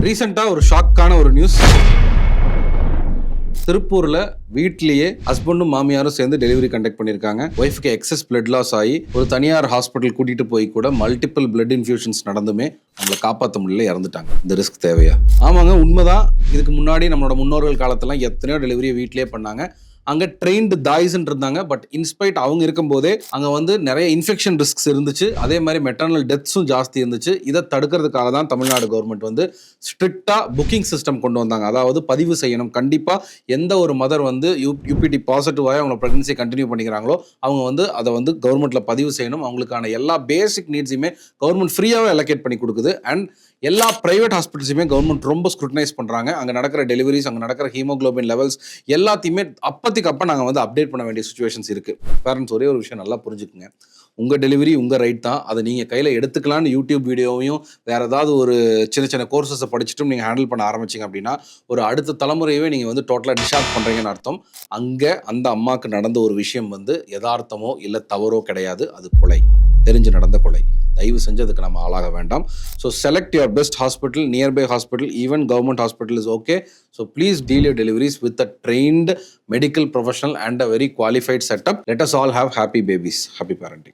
ரீசெண்டா ஒரு ஷாக்கான ஒரு நியூஸ். திருப்பூர்ல வீட்லயே ஹஸ்பண்டும் மாமியாரும் சேர்ந்து டெலிவரி கண்டக்ட் பண்ணிருக்காங்க. ஒய்ஃப்க்கு எக்ஸஸ் பிளட் லாஸ் ஆகி ஒரு தனியார் ஹாஸ்பிட்டல் கூட்டிட்டு போய் கூட மல்டிபிள் பிளட் இன்ஃபியூஷன்ஸ் நடந்துமே அவங்களை காப்பாற்ற முடியல, இறந்துட்டாங்க. இந்த ரிஸ்க் தேவையா? ஆமாங்க, உண்மைதான். இதுக்கு முன்னாடி நம்மளோட முன்னோர்கள் காலத்துல எத்தனையோ டெலிவரியை வீட்லயே பண்ணாங்க. அங்கே ட்ரெயின்டு தாய்ஸ்ன்னு இருந்தாங்க. பட் இன்ஸ்பைட் அவங்க இருக்கும்போதே அங்கே வந்து நிறைய இன்ஃபெக்ஷன் ரிஸ்க்ஸ் இருந்துச்சு. அதே மாதிரி மெட்டர்னல் டெத்ஸும் ஜாஸ்தி இருந்துச்சு. இதை தடுக்கிறதுக்காக தான் தமிழ்நாடு கவர்மெண்ட் வந்து ஸ்ட்ரிக்டாக புக்கிங் சிஸ்டம் கொண்டு வந்தாங்க. அதாவது பதிவு செய்யணும். கண்டிப்பாக எந்த ஒரு மதர் வந்து யூபிடி பாசிட்டிவாக அவங்க ப்ரெக்னன்சியை கண்டினியூ பண்ணிக்கிறாங்களோ அவங்க வந்து அதை வந்து கவர்மெண்ட்டில் பதிவு செய்யணும். அவங்களுக்கான எல்லா பேசிக் நீட்ஸையுமே கவர்மெண்ட் ஃப்ரீயாகவே அலோகேட் பண்ணி கொடுக்குது. அண்ட் எல்லா பிரைவேட் ஹாஸ்பிட்டல்ஸுமே கவர்மெண்ட் ரொம்ப ஸ்க்ரூட்டனைஸ் பண்ணுறாங்க. அங்கே நடக்கிற டெலிவரிஸ், அங்கே நடக்கிற ஹீமோக்ளோபின் லெவல்ஸ் எல்லாத்தையுமே அப்போ நாங்கள் வந்து அப்டேட் பண்ண வேண்டிய சுச்சுவேஷன்ஸ் இருக்குது. பேரண்ட்ஸ் ஒரே ஒரு விஷயம் நல்லா புரிஞ்சுக்குங்க. உங்கள் டெலிவரி உங்கள் ரைட் தான். அதை நீங்கள் கையில் எடுத்துக்கலான்னு யூடியூப் வீடியோவையும் வேறு ஏதாவது ஒரு சின்ன சின்ன கோர்சஸை படிச்சுட்டும் நீங்கள் ஹேண்டில் பண்ண ஆரம்பிச்சிங்க அப்படின்னா ஒரு அடுத்த தலைமுறையவே நீங்கள் வந்து டோட்டலாக டிஷார்ட் பண்ணுறீங்கன்னு அர்த்தம். அங்கே அந்த அம்மாவுக்கு நடந்த ஒரு விஷயம் வந்து யதார்த்தமோ இல்லை தவறோ கிடையாது. அது கொலை, தெரிஞ்சு நடந்த கொலை. தயவு செஞ்சு அதுக்கு நம்ம ஆளாக வேண்டாம். So select your best hospital, nearby hospital, even government hospital is okay. So please deal your deliveries with a trained medical professional and a very qualified setup. Let us all have happy babies. Happy parenting.